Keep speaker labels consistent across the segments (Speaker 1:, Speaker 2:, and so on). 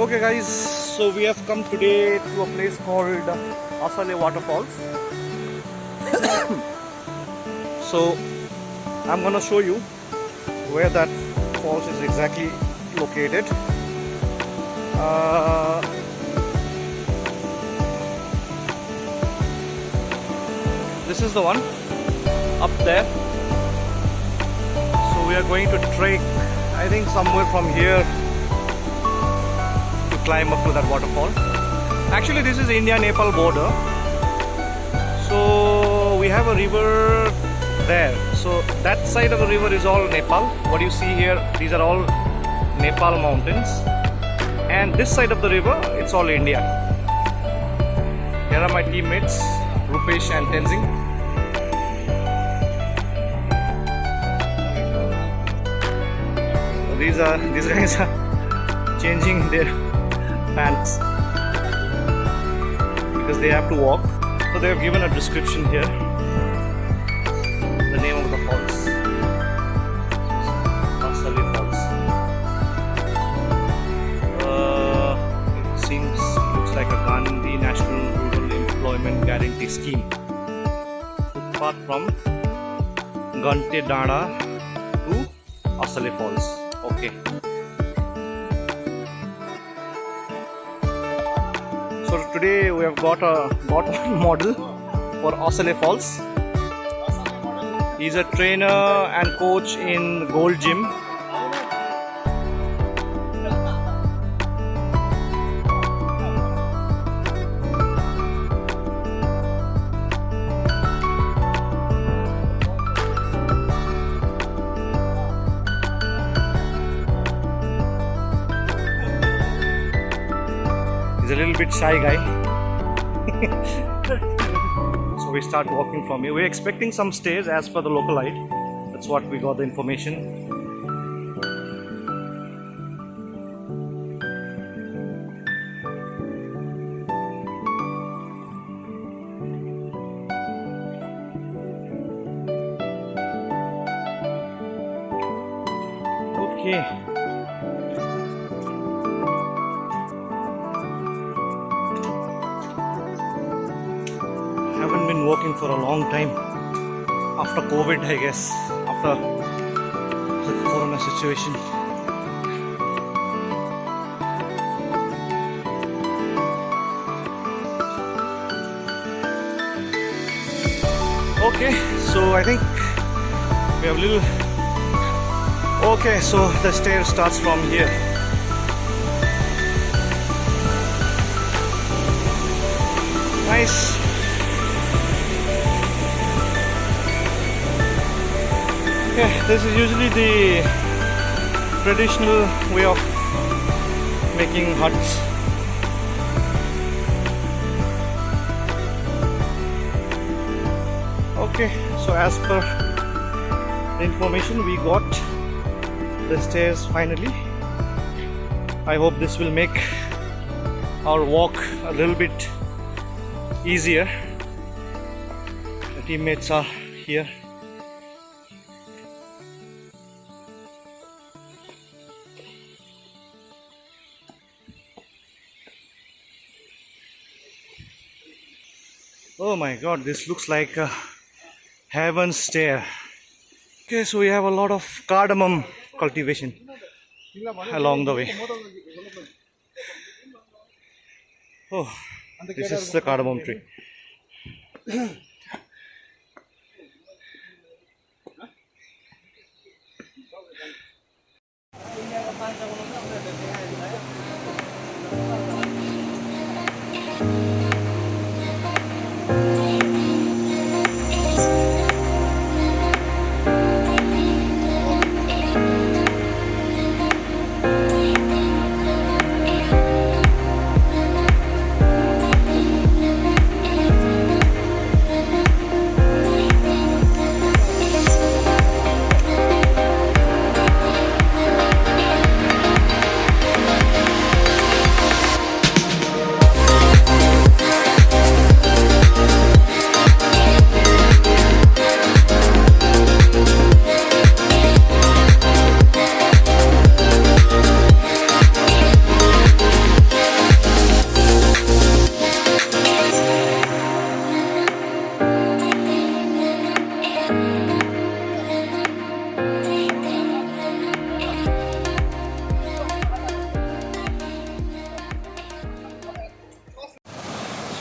Speaker 1: Okay guys, so we have come today to a place called Asaley Waterfalls. So I'm gonna show you where that falls is exactly located. This is the one up there. So we are going to trek, I think somewhere from here to climb up to that waterfall. Actually this is India-Nepal border. So we have a river there. So that side of the river is all Nepal. What you see here, these are all Nepal mountains. And this side of the river, it's all India. Here are my teammates, Rupesh and Tenzing. These guys are changing their pants because they have to walk. So they have given a description here. The name of the falls, Asaley Falls. Looks like a Gandhi National Rural Employment Guarantee Scheme. Footpath from Gante Dada to Asaley Falls. Okay. So today we have got a model for Asaley Falls. He's a trainer and coach in Gold Gym. He's a little bit shy guy. So we start walking from here. We're expecting some stairs as per the localite. That's what we got the information. Okay. Haven't been walking for a long time after COVID, I guess, after the corona situation. Okay, so I think we have a little. Okay, so the stair starts from here. Nice. Yeah, this is usually the traditional way of making huts. Okay, so as per the information we got the stairs finally. I hope this will make our walk a little bit easier. The teammates are here. Oh my god, this looks like a heaven's stair. Okay, so we have a lot of cardamom cultivation along the way. Oh, this is the cardamom tree.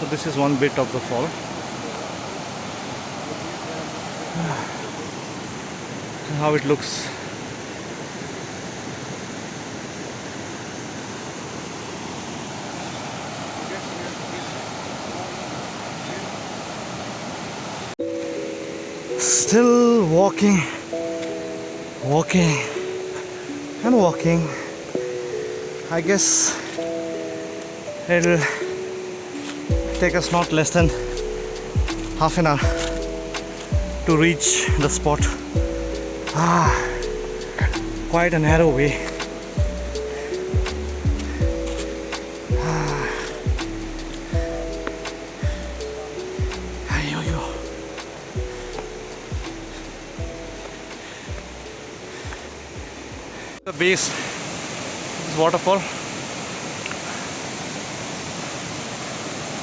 Speaker 1: So this is one bit of the fall. How it looks. Still walking and walking. I guess it'll take us not less than half an hour to reach the spot. Quite a narrow way. The base of this waterfall.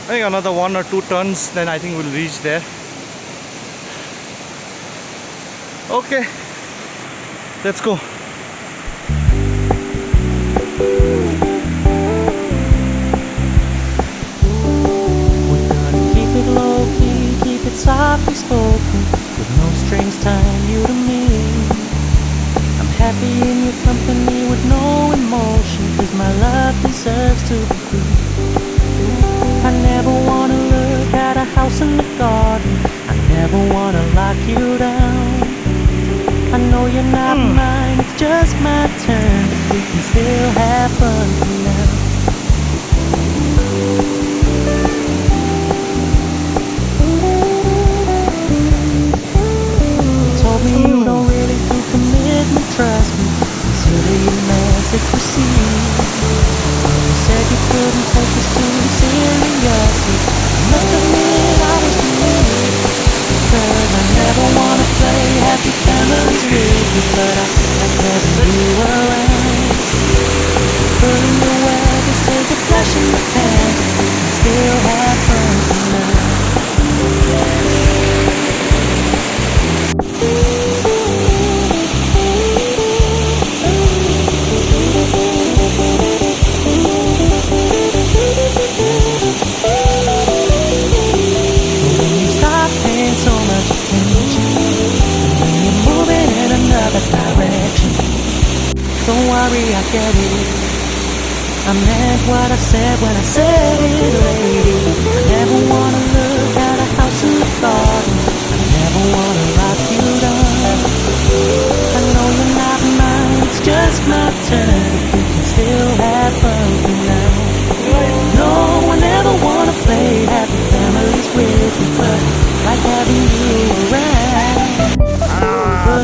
Speaker 1: I think another 1 or 2 turns, then I think we'll reach there. Okay, let's go.
Speaker 2: We're gonna keep it low key, keep it softly spoken, with no strings tying you to me. I'm happy in your company with no emotion, 'cause my love deserves to be free. I never wanna look at a house in the garden, I never wanna lock you down. I know you're not mine, it's just my turn, but we can still have fun for now. You told me you don't really do commitment, trust me, consider your message received. When you said you couldn't take us too seriously, I must admit I was relieved, 'cause I never wanna play happy families with you, but I like having you around. Fully aware this is a flash in the pan, but we can still have fun for now. Don't worry, I get it. I meant what I said when I said it, lady. I never wanna look at a house in the garden, I never wanna lock you down. I know you're not mine, it's just my turn, but we can still have fun for now. No, I never wanna play happy families with you, but I like having you around.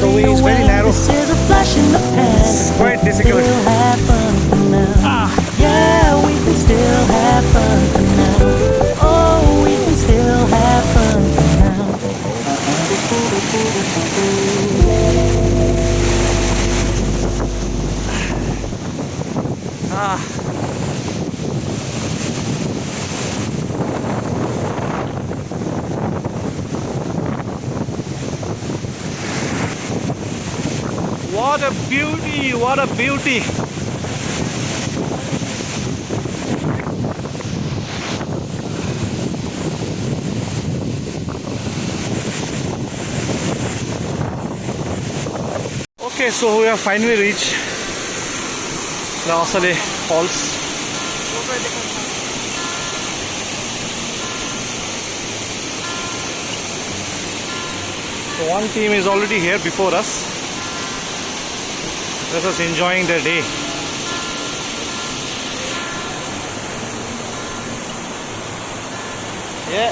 Speaker 1: The way is very narrow.
Speaker 2: This is a flash in the pan.
Speaker 1: It's quite difficult.
Speaker 2: Still have fun for now. Yeah, we can still have fun for now. Oh, we can still have fun for now.
Speaker 1: What a beauty! What a beauty! Okay, so we have finally reached the Asaley Falls. So one team is already here before us. Let us enjoying their day. Yeah.